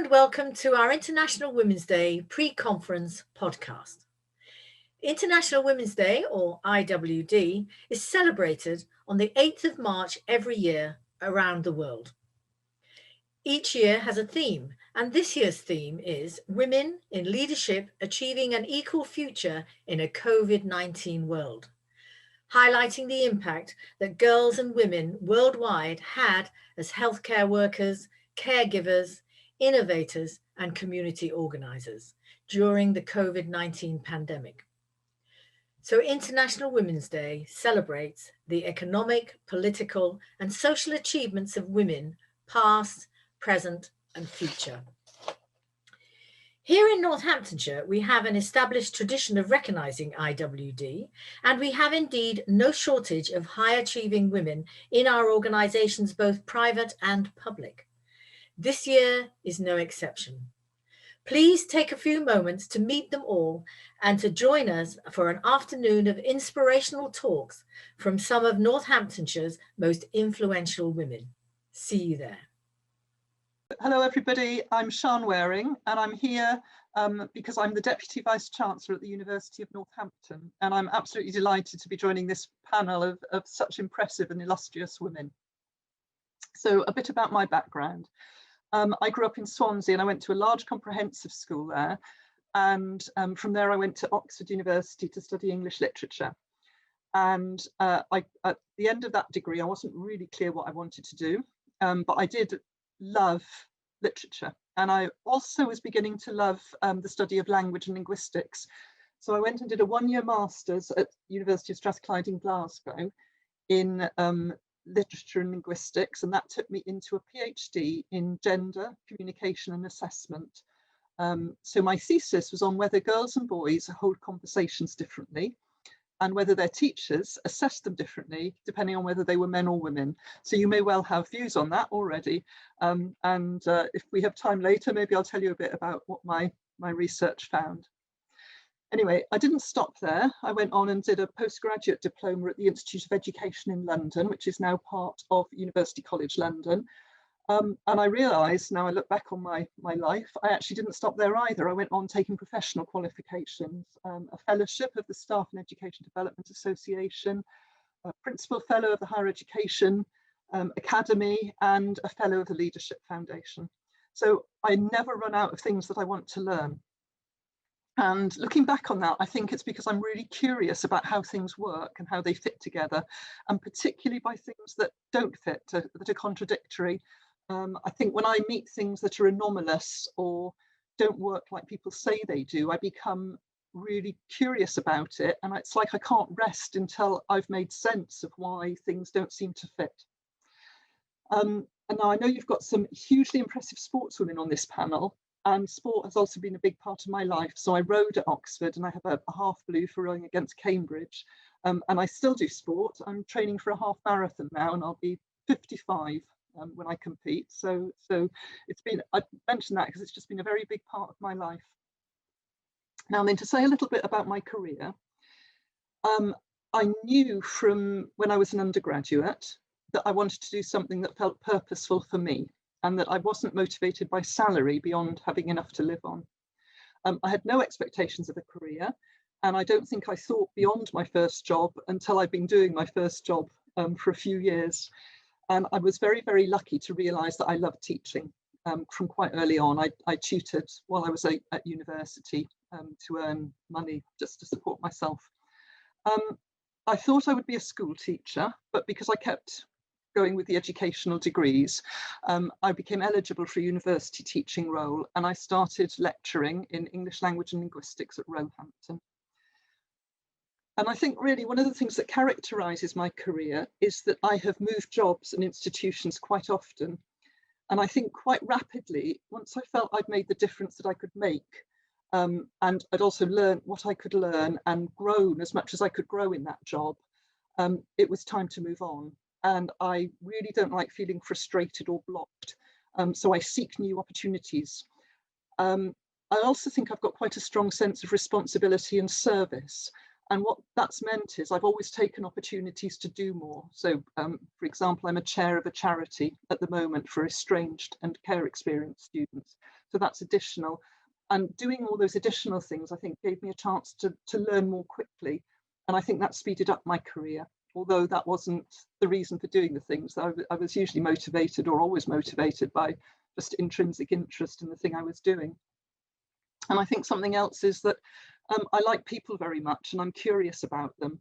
and welcome to our International Women's Day pre-conference podcast. International Women's Day, or IWD, is celebrated on the 8th of March every year around the world. Each year has a theme, and this year's theme is Women in Leadership Achieving an Equal Future in a COVID-19 World, highlighting the impact that girls and women worldwide had as healthcare workers, caregivers, innovators, and community organizers during the COVID-19 pandemic. So International Women's Day celebrates the economic, political, and social achievements of women, past, present, and future. Here in Northamptonshire, we have an established tradition of recognising IWD, and we have indeed no shortage of high-achieving women in our organisations, both private and public. This year is no exception. Please take a few moments to meet them all and to join us for an afternoon of inspirational talks from some of Northamptonshire's most influential women. See you there. Hello everybody, I'm Sian Waring and I'm here because I'm the Deputy Vice Chancellor at the University of Northampton, and I'm absolutely delighted to be joining this panel of such impressive and illustrious women. So a bit about my background. I grew up in Swansea and I went to a large comprehensive school there, and from there I went to Oxford University to study English literature. And at the end of that degree I wasn't really clear what I wanted to do, but I did love literature, and I also was beginning to love the study of language and linguistics. So I went and did a one-year master's at University of Strathclyde in Glasgow in literature and linguistics, and that took me into a PhD in gender, communication and assessment. So my thesis was on whether girls and boys hold conversations differently, and whether their teachers assess them differently depending on whether they were men or women. So you may well have views on that already. If we have time later, maybe I'll tell you a bit about what my research found. Anyway, I didn't stop there. I went on and did a postgraduate diploma at the Institute of Education in London, which is now part of University College London. And I realised, now I look back on my life, I actually didn't stop there either. I went on taking professional qualifications, a fellowship of the Staff and Education Development Association, a principal fellow of the Higher Education Academy, and a fellow of the Leadership Foundation. So I never run out of things that I want to learn. And looking back on that, I think it's because I'm really curious about how things work and how they fit together, and particularly by things that don't fit, that are contradictory. I think when I meet things that are anomalous or don't work like people say they do, I become really curious about it, and it's like I can't rest until I've made sense of why things don't seem to fit. And now I know you've got some hugely impressive sportswomen on this panel, and sport has also been a big part of my life. So I rowed at Oxford, and I have a half blue for rowing against Cambridge, and I still do sport. I'm training for a half marathon now, and I'll be 55 when I compete. So it's been, I mentioned that because it's just been a very big part of my life. Now then, to say a little bit about my career, I knew from when I was an undergraduate that I wanted to do something that felt purposeful for me, and that I wasn't motivated by salary beyond having enough to live on. I had no expectations of a career, and I don't think I thought beyond my first job until I'd been doing my first job for a few years. And I was very, very lucky to realise that I loved teaching from quite early on. I tutored while I was at university to earn money just to support myself. I thought I would be a school teacher, but because I kept going with the educational degrees, I became eligible for a university teaching role, and I started lecturing in English language and linguistics at Roehampton. And I think really one of the things that characterises my career is that I have moved jobs and institutions quite often. And I think quite rapidly, once I felt I'd made the difference that I could make, and I'd also learned what I could learn and grown as much as I could grow in that job, it was time to move on. And I really don't like feeling frustrated or blocked. So I seek new opportunities. I also think I've got quite a strong sense of responsibility and service. And what that's meant is I've always taken opportunities to do more. So, for example, I'm a chair of a charity at the moment for estranged and care experienced students. So that's additional. And doing all those additional things, I think, gave me a chance to learn more quickly. And I think that speeded up my career, although that wasn't the reason for doing the things. I was usually motivated, or always motivated, by just intrinsic interest in the thing I was doing. And I think something else is that I like people very much, and I'm curious about them,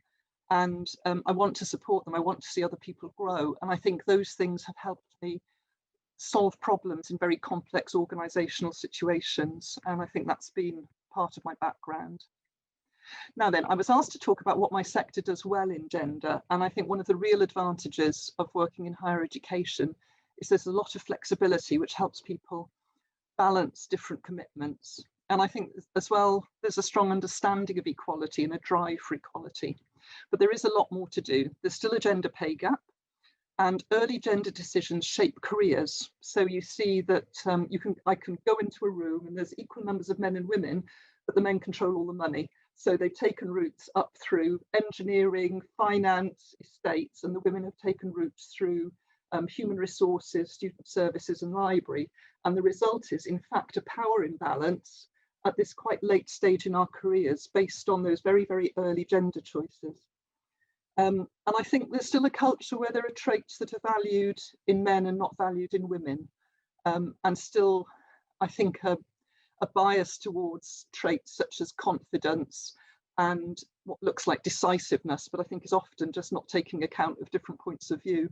and I want to support them. I want to see other people grow. And I think those things have helped me solve problems in very complex organizational situations. And I think that's been part of my background. Now then, I was asked to talk about what my sector does well in gender. And I think one of the real advantages of working in higher education is there's a lot of flexibility, which helps people balance different commitments. And I think as well, there's a strong understanding of equality and a drive for equality. But there is a lot more to do. There's still a gender pay gap, and early gender decisions shape careers. So you see that I can go into a room and there's equal numbers of men and women, but the men control all the money. So they've taken routes up through engineering, finance, estates, and the women have taken routes through human resources, student services, and library. And the result is, in fact, a power imbalance at this quite late stage in our careers based on those very, very early gender choices. And I think there's still a culture where there are traits that are valued in men and not valued in women. And still, I think, a bias towards traits such as confidence and what looks like decisiveness, but I think is often just not taking account of different points of view.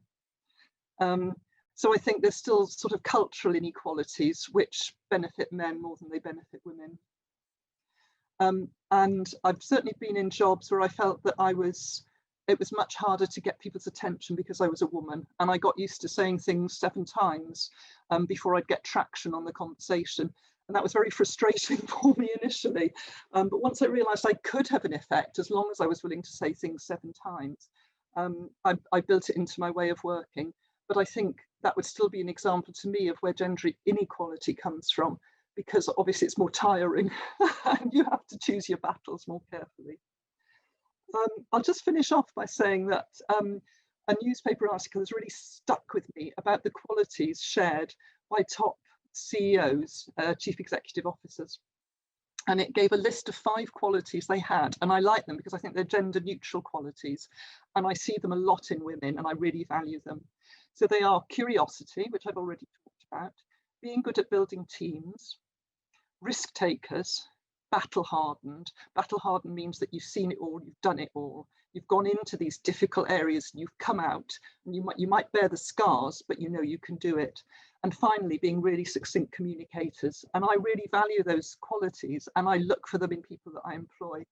So I think there's still sort of cultural inequalities which benefit men more than they benefit women. And I've certainly been in jobs where I felt that it was much harder to get people's attention because I was a woman, and I got used to saying things 7 times before I'd get traction on the conversation. And that was very frustrating for me initially. But once I realized I could have an effect as long as I was willing to say things 7 times, I built it into my way of working. But I think that would still be an example to me of where gender inequality comes from, because obviously it's more tiring and you have to choose your battles more carefully. I'll just finish off by saying that a newspaper article has really stuck with me about the qualities shared by top CEOs, chief executive officers. And it gave a list of 5 qualities they had. And I like them because I think they're gender neutral qualities. And I see them a lot in women, and I really value them. So they are curiosity, which I've already talked about, being good at building teams, risk takers, battle hardened. Battle hardened means that you've seen it all, you've done it all. You've gone into these difficult areas and you've come out, and you might bear the scars, but you know you can do it. And finally, being really succinct communicators. And I really value those qualities, and I look for them in people that I employ.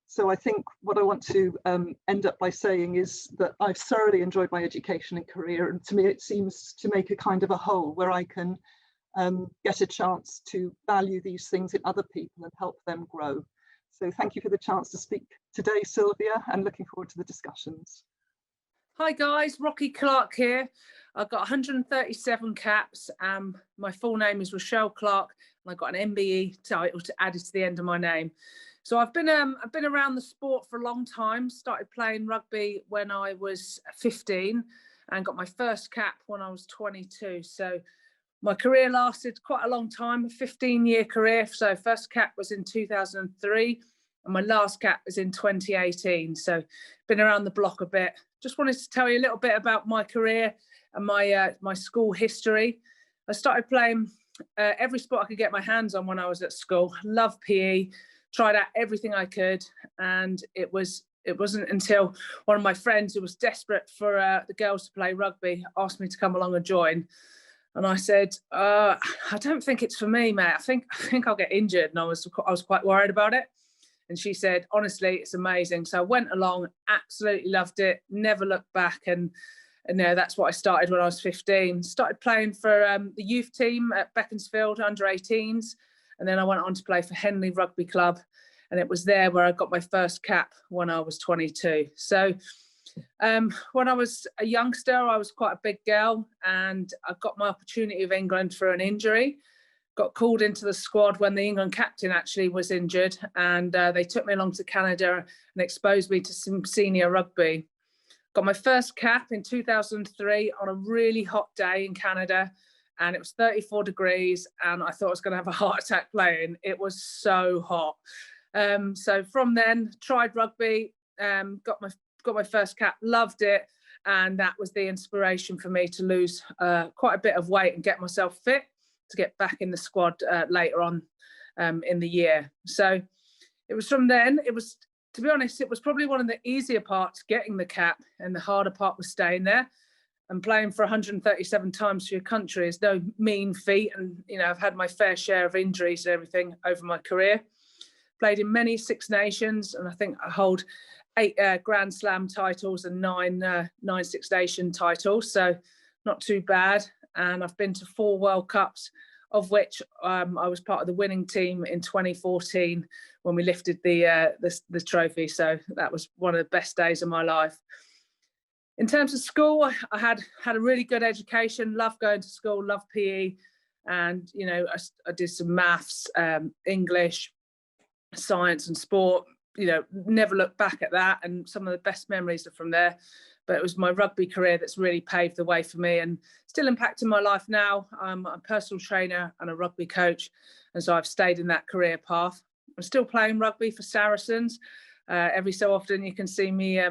So I think what I want to end up by saying is that I've thoroughly enjoyed my education and career, and to me it seems to make a kind of a whole where I can get a chance to value these things in other people and help them grow. So thank you for the chance to speak today, Sylvia, and looking forward to the discussions. Hi guys, Rocky Clark here. I've got 137 caps. My full name is Rochelle Clark, and I got an MBE title added to the end of my name. So I've been around the sport for a long time. Started playing rugby when I was 15 and got my first cap when I was 22. So my career lasted quite a long time, a 15-year career. So first cap was in 2003 and my last cap was in 2018. So been around the block a bit. Just wanted to tell you a little bit about my career and my school history. I started playing every sport I could get my hands on when I was at school. Loved PE. Tried out everything I could, and it wasn't until one of my friends who was desperate for the girls to play rugby asked me to come along and join. And I said, I don't think it's for me, mate. I think I'll get injured. And I was quite worried about it. And she said, honestly, it's amazing. So I went along, absolutely loved it, never looked back. And that's what I started when I was 15. Started playing for the youth team at Beaconsfield, under 18s. And then I went on to play for Henley Rugby Club. And it was there where I got my first cap when I was 22. So when I was a youngster, I was quite a big girl, and I got my opportunity of England for an injury. got called into the squad when the England captain actually was injured, and they took me along to Canada and exposed me to some senior rugby. Got my first cap in 2003 on a really hot day in Canada, and it was 34 degrees, and I thought I was going to have a heart attack playing. It was so hot. So from then, tried rugby, got my first cap, loved it, and that was the inspiration for me to lose quite a bit of weight and get myself fit to get back in the squad later on in the year. So it was from then. It was, to be honest, it was probably one of the easier parts, getting the cap, and the harder part was staying there. And playing for 137 times for your country is no mean feat. And, you know, I've had my fair share of injuries and everything over my career. Played in many Six Nations, and I think I hold 8 Grand Slam titles and 9 Six Nation titles. So not too bad. And I've been to 4 World Cups, of which I was part of the winning team in 2014 when we lifted the trophy. So that was one of the best days of my life. In terms of school, I had a really good education, loved going to school, loved PE. And, you know, I did some maths, English, science and sport. You know, never looked back at that. And some of the best memories are from there. But it was my rugby career that's really paved the way for me and still impacting my life now. I'm a personal trainer and a rugby coach. And so I've stayed in that career path. I'm still playing rugby for Saracens. Every so often you can see me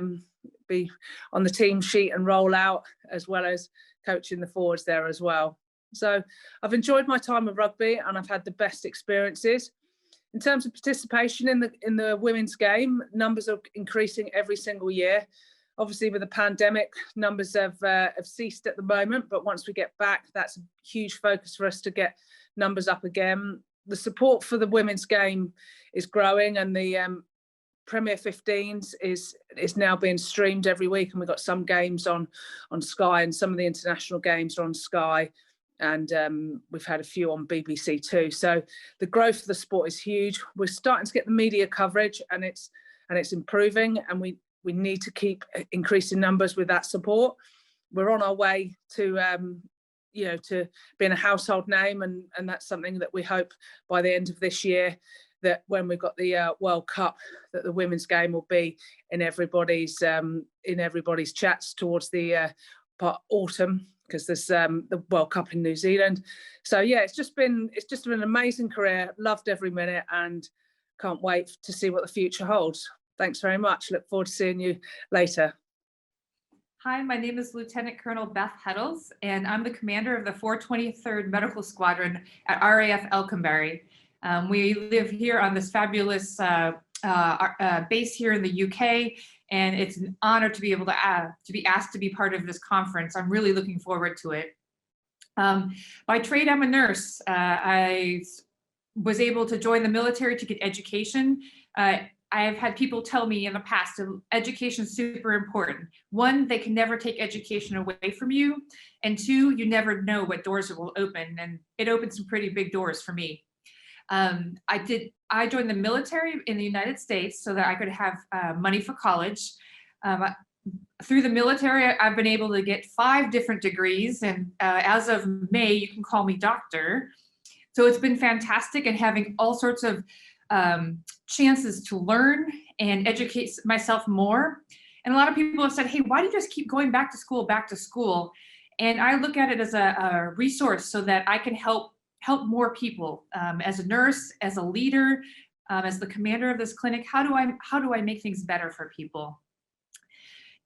be on the team sheet and roll out, as well as coaching the forwards there as well. So I've enjoyed my time with rugby and I've had the best experiences. In terms of participation in the women's game, numbers are increasing every single year. Obviously, with the pandemic, numbers have ceased at the moment, but once we get back, that's a huge focus for us to get numbers up again. The support for the women's game is growing, and the Premier 15s is now being streamed every week, and we've got some games on Sky, and some of the international games are on Sky, and we've had a few on BBC too. So the growth of the sport is huge. We're starting to get the media coverage, and it's improving, and we need to keep increasing numbers with that support. We're on our way to to being a household name, and that's something that we hope by the end of this year, that when we've got the World Cup, that the women's game will be in everybody's chats towards the autumn, because there's the World Cup in New Zealand. So yeah, it's just been an amazing career. Loved every minute, and can't wait to see what the future holds. Thanks very much. Look forward to seeing you later. Hi, my name is Lieutenant Colonel Beth Heddles, and I'm the commander of the 423rd Medical Squadron at RAF Elconbury. We live here on this fabulous base here in the UK, and it's an honor to be able to be asked to be part of this conference. I'm really looking forward to it. By trade, I'm a nurse. I was able to join the military to get education. I have had people tell me in the past, education is super important. 1, they can never take education away from you. And 2, you never know what doors it will open. And it opened some pretty big doors for me. I joined the military in the United States so that I could have money for college. Through the military, I've been able to get 5 different degrees. And as of May, you can call me doctor. So it's been fantastic, and having all sorts of chances to learn and educate myself more. And a lot of people have said, hey, why do you just keep going back to school? And I look at it as a resource so that I can help more people. As a nurse, as a leader, as the commander of this clinic, how do I make things better for people?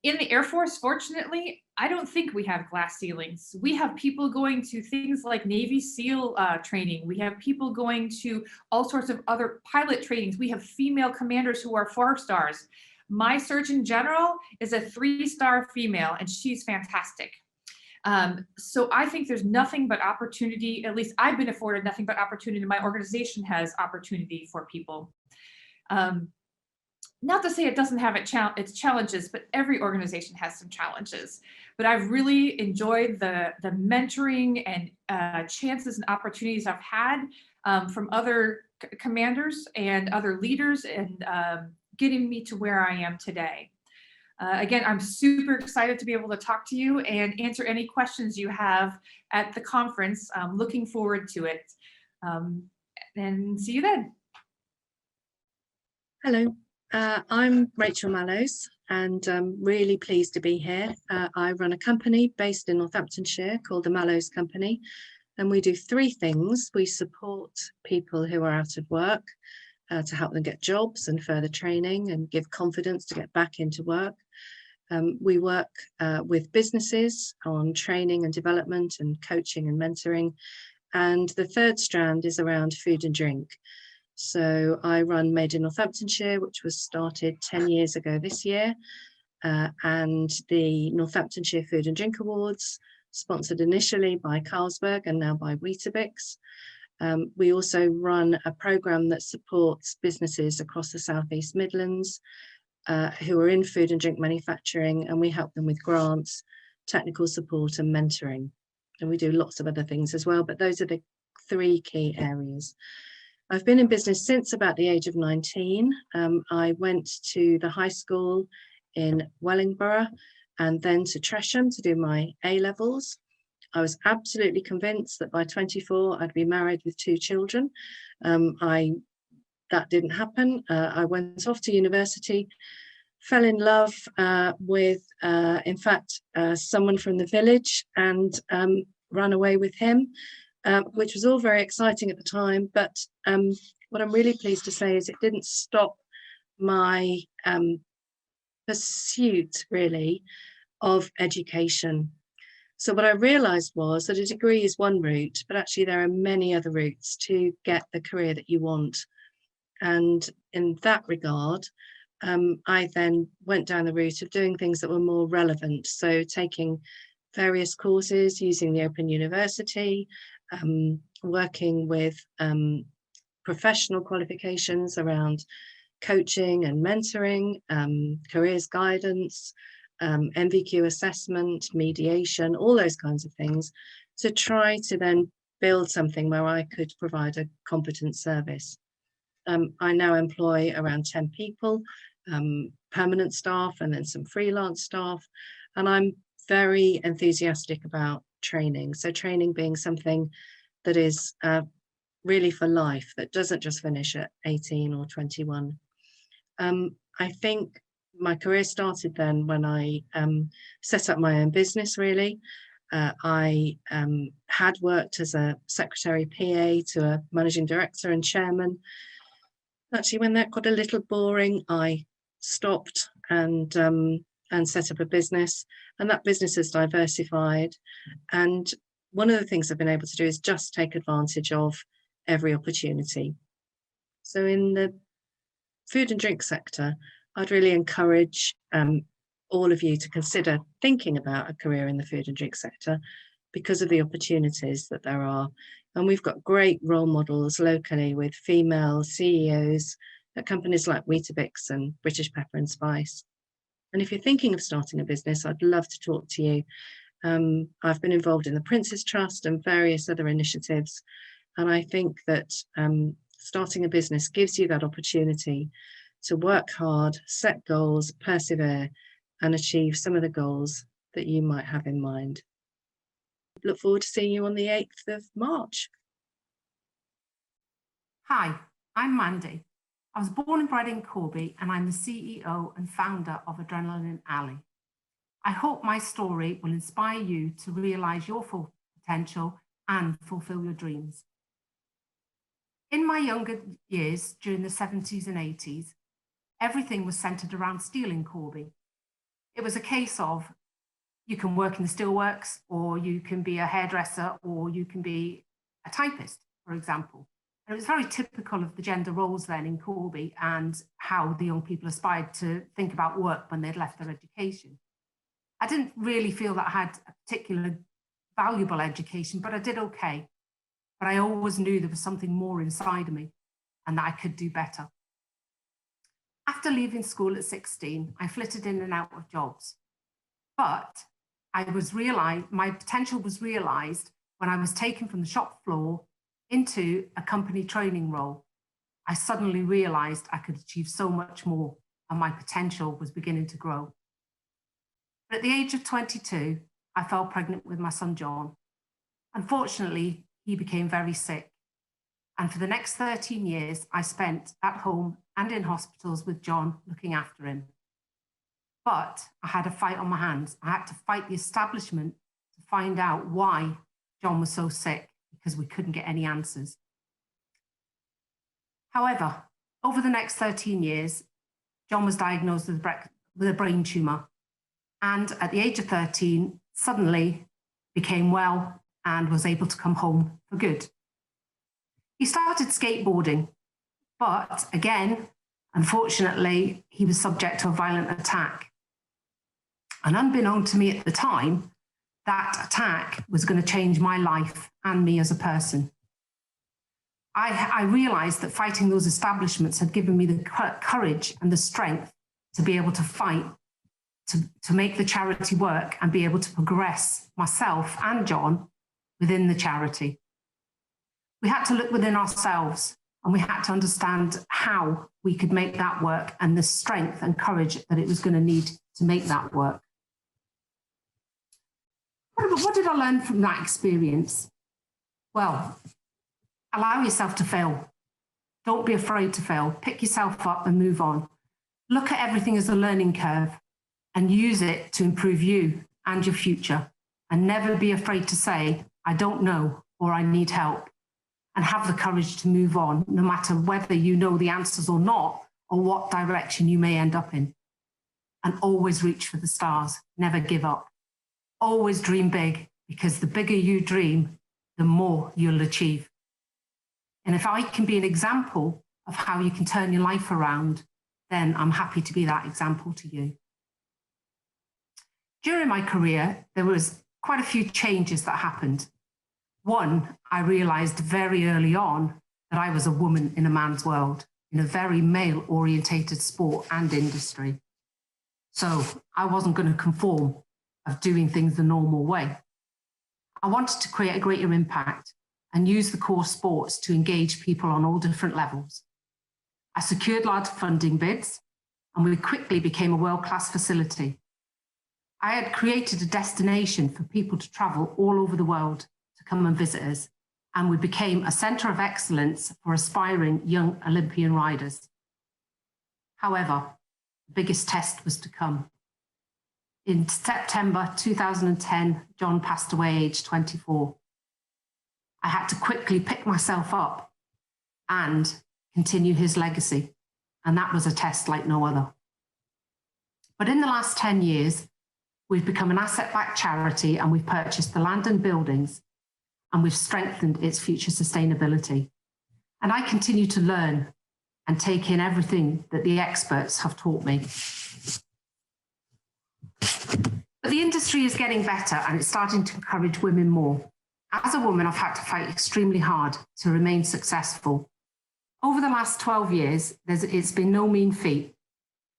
In the Air Force, fortunately, I don't think we have glass ceilings. We have people going to things like Navy SEAL training. We have people going to all sorts of other pilot trainings. We have female commanders who are 4 stars. My Surgeon General is a 3-star female, and she's fantastic. So I think there's nothing but opportunity. At least I've been afforded nothing but opportunity. My organization has opportunity for people. Not to say it doesn't have its challenges, but every organization has some challenges. But I've really enjoyed the mentoring and chances and opportunities I've had from other commanders and other leaders, and getting me to where I am today. Again, I'm super excited to be able to talk to you and answer any questions you have at the conference. I'm looking forward to it. And see you then. Hello, I'm Rachel Mallows and I'm really pleased to be here. I run a company based in Northamptonshire called the Mallows Company, and we do three things. We support people who are out of work to help them get jobs and further training and give confidence to get back into work. We work with businesses on training and development and coaching and mentoring. And the third strand is around food and drink. So I run Made in Northamptonshire, which was started 10 years ago this year, and the Northamptonshire Food and Drink Awards, sponsored initially by Carlsberg and now by Weetabix. We also run a programme that supports businesses across the South East Midlands who are in food and drink manufacturing, and we help them with grants, technical support and mentoring. And we do lots of other things as well, but those are the three key areas. I've been in business since about the age of 19. I went to the high school in Wellingborough and then to Tresham to do my A-levels. I was absolutely convinced that by 24 I'd be married with 2 children. That didn't happen. I went off to university, fell in love with, in fact, someone from the village and ran away with him. Which was all very exciting at the time, but what I'm really pleased to say is it didn't stop my pursuit, really, of education. So what I realised was that a degree is one route, but actually there are many other routes to get the career that you want. And in that regard, I then went down the route of doing things that were more relevant. So taking various courses using the Open University, working with professional qualifications around coaching and mentoring, careers guidance, MVQ assessment, mediation, all those kinds of things, to try to then build something where I could provide a competent service. I now employ around 10 people, permanent staff and then some freelance staff, and I'm very enthusiastic about training. So training being something that is really for life, that doesn't just finish at 18 or 21. I think my career started then when I set up my own business, really. I had worked as a secretary PA to a managing director and chairman. Actually, when that got a little boring, I stopped and set up a business, and that business has diversified. And one of the things I've been able to do is just take advantage of every opportunity. So in the food and drink sector, I'd really encourage all of you to consider thinking about a career in the food and drink sector because of the opportunities that there are. And we've got great role models locally with female CEOs at companies like Weetabix and British Pepper and Spice. And if you're thinking of starting a business, I'd love to talk to you. I've been involved in the Prince's Trust and various other initiatives. And I think that starting a business gives you that opportunity to work hard, set goals, persevere, and achieve some of the goals that you might have in mind. Look forward to seeing you on the 8th of March. Hi, I'm Mandy. I was born and bred in Corby, and I'm the CEO and founder of Adrenaline Alley. I hope my story will inspire you to realise your full potential and fulfil your dreams. In my younger years, during the 70s and 80s, everything was centred around steel in Corby. It was a case of you can work in the steelworks, or you can be a hairdresser, or you can be a typist, for example. And it was very typical of the gender roles then in Corby and how the young people aspired to think about work when they'd left their education. I didn't really feel that I had a particular valuable education, but I did okay. But I always knew there was something more inside of me and that I could do better. After leaving school at 16, I flitted in and out of jobs. But my potential was realised when I was taken from the shop floor into a company training role. I suddenly realised I could achieve so much more and my potential was beginning to grow. But at the age of 22, I fell pregnant with my son, John. Unfortunately, he became very sick. And for the next 13 years, I spent at home and in hospitals with John looking after him. But I had a fight on my hands. I had to fight the establishment to find out why John was so sick, because we couldn't get any answers. However, over the next 13 years, John was diagnosed with a brain tumour, and at the age of 13, suddenly became well and was able to come home for good. He started skateboarding, but again, unfortunately, he was subject to a violent attack. And unbeknown to me at the time, that attack was going to change my life and me as a person. I realized that fighting those establishments had given me the courage and the strength to be able to fight, to make the charity work and be able to progress myself and John within the charity. We had to look within ourselves, and we had to understand how we could make that work and the strength and courage that it was going to need to make that work. What did I learn from that experience? Well, allow yourself to fail. Don't be afraid to fail. Pick yourself up and move on. Look at everything as a learning curve and use it to improve you and your future. And never be afraid to say, I don't know, or I need help. And have the courage to move on, no matter whether you know the answers or not, or what direction you may end up in. And always reach for the stars. Never give up. Always dream big, because the bigger you dream, the more you'll achieve. And if I can be an example of how you can turn your life around, then I'm happy to be that example to you. During my career, there was quite a few changes that happened. One, I realized very early on that I was a woman in a man's world, in a very male-orientated sport and industry. So I wasn't going to conform of doing things the normal way. I wanted to create a greater impact and use the core sports to engage people on all different levels. I secured large funding bids, and we quickly became a world-class facility. I had created a destination for people to travel all over the world to come and visit us, and we became a centre of excellence for aspiring young Olympian riders. However, the biggest test was to come. In September 2010, John passed away aged 24. I had to quickly pick myself up and continue his legacy, and that was a test like no other. But in the last 10 years, we've become an asset-backed charity, and we've purchased the land and buildings, and we've strengthened its future sustainability. And I continue to learn and take in everything that the experts have taught me. But the industry is getting better, and it's starting to encourage women more. As a woman, I've had to fight extremely hard to remain successful. Over the last 12 years, it's been no mean feat,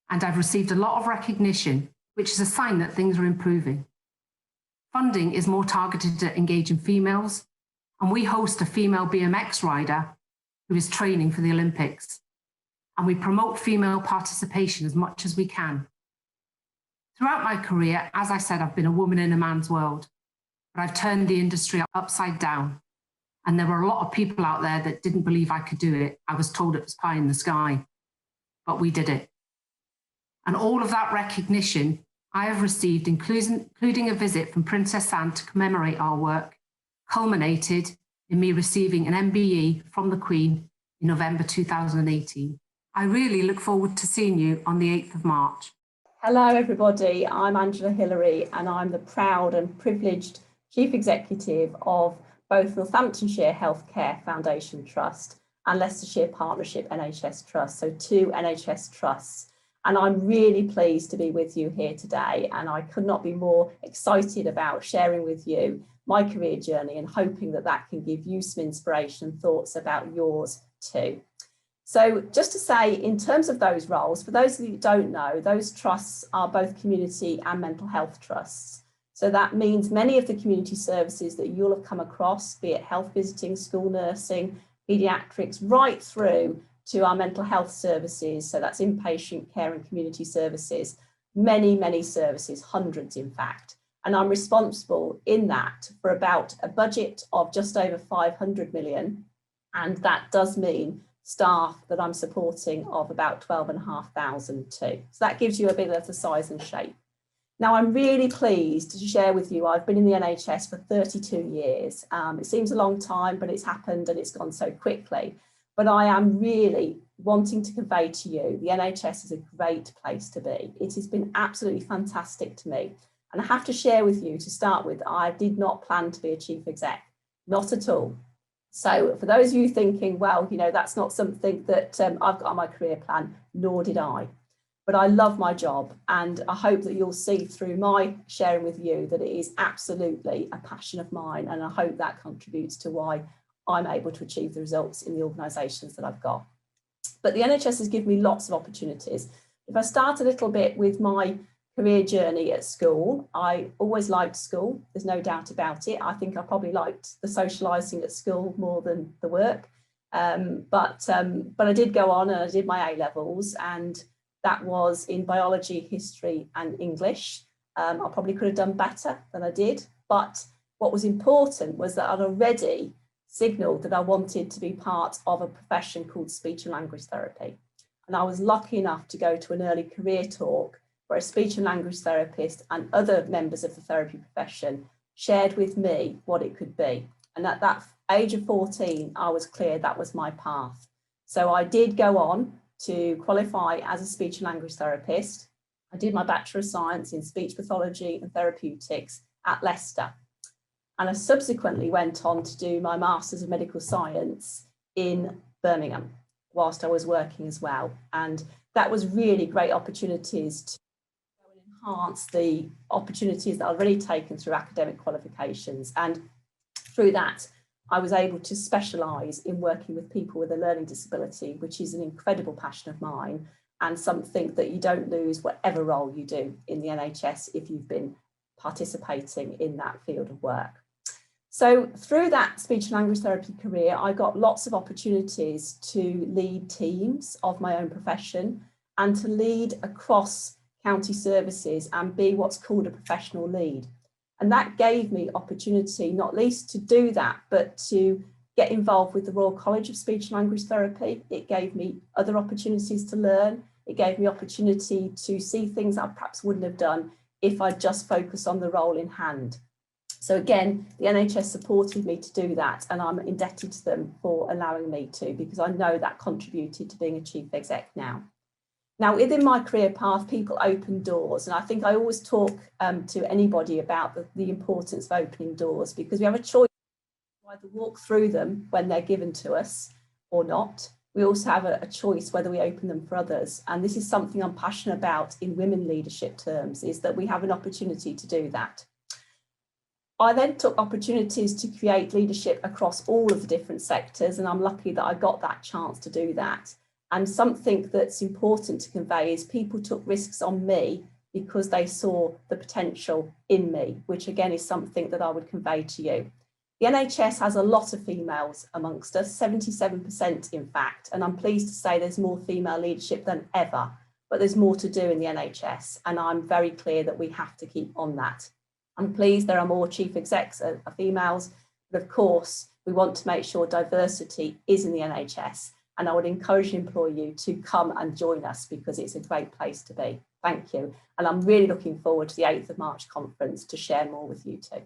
and I've received a lot of recognition, which is a sign that things are improving. Funding is more targeted at engaging females, and we host a female BMX rider who is training for the Olympics, and we promote female participation as much as we can. Throughout my career, as I said, I've been a woman in a man's world, but I've turned the industry upside down. And there were a lot of people out there that didn't believe I could do it. I was told it was pie in the sky, but we did it. And all of that recognition I have received, including a visit from Princess Anne to commemorate our work, culminated in me receiving an MBE from the Queen in November 2018. I really look forward to seeing you on the 8th of March. Hello everybody, I'm Angela Hillary, and I'm the proud and privileged Chief Executive of both Northamptonshire Healthcare Foundation Trust and Leicestershire Partnership NHS Trust, so 2 NHS trusts. And I'm really pleased to be with you here today, and I could not be more excited about sharing with you my career journey and hoping that that can give you some inspiration and thoughts about yours too. So just to say, in terms of those roles, for those of you who don't know, those trusts are both community and mental health trusts. So that means many of the community services that you'll have come across, be it health visiting, school nursing, paediatrics, right through to our mental health services. So that's inpatient care and community services, many services, hundreds in fact. And I'm responsible in that for about a budget of just over 500 million And that does mean staff that I'm supporting of about 12,500 too. So that gives you a bit of the size and shape. Now, I'm really pleased to share with you, I've been in the NHS for 32 years. It seems a long time, but it's happened and it's gone so quickly. But I am really wanting to convey to you, the NHS is a great place to be. It has been absolutely fantastic to me. And I have to share with you to start with, I did not plan to be a chief exec, not at all. So for those of you thinking, well, you know, that's not something that I've got on my career plan, nor did I. But I love my job, and I hope that you'll see through my sharing with you that it is absolutely a passion of mine, and I hope that contributes to why I'm able to achieve the results in the organisations that I've got. But the NHS has given me lots of opportunities. If I start a little bit with my career journey at school, I always liked school, there's no doubt about it. I think I probably liked the socialising at school more than the work. But I did go on and I did my A-levels, and that was in biology, history and English. I probably could have done better than I did, but what was important was that I'd already signalled that I wanted to be part of a profession called speech and language therapy. And I was lucky enough to go to an early career talk where a speech and language therapist and other members of the therapy profession shared with me what it could be. And at that age of 14, I was clear that was my path. So I did go on to qualify as a speech and language therapist. I did my Bachelor of Science in Speech Pathology and Therapeutics at Leicester. And I subsequently went on to do my Masters of Medical Science in Birmingham whilst I was working as well. And that was really great opportunities to enhance the opportunities that I'd already taken through academic qualifications. And through that, I was able to specialise in working with people with a learning disability, which is an incredible passion of mine and something that you don't lose whatever role you do in the NHS if you've been participating in that field of work. So through that speech and language therapy career, I got lots of opportunities to lead teams of my own profession and to lead across county services and be what's called a professional lead. And that gave me opportunity, not least to do that, but to get involved with the Royal College of Speech and Language Therapy. It gave me other opportunities to learn. It gave me opportunity to see things I perhaps wouldn't have done if I'd just focused on the role in hand. So again, the NHS supported me to do that, and I'm indebted to them for allowing me to, because I know that contributed to being a chief exec now. Now, within my career path, people open doors, and I think I always talk to anybody about the importance of opening doors, because we have a choice to either walk through them when they're given to us or not. We also have a choice whether we open them for others, and this is something I'm passionate about in women leadership terms, is that we have an opportunity to do that. I then took opportunities to create leadership across all of the different sectors, and I'm lucky that I got that chance to do that. And something that's important to convey is people took risks on me because they saw the potential in me, which again is something that I would convey to you. The NHS has a lot of females amongst us, 77% in fact, and I'm pleased to say there's more female leadership than ever, but there's more to do in the NHS, and I'm very clear that we have to keep on that. I'm pleased there are more chief execs are females, but of course we want to make sure diversity is in the NHS, and I would encourage and implore you to come and join us because it's a great place to be. Thank you. And I'm really looking forward to the 8th of March conference to share more with you too.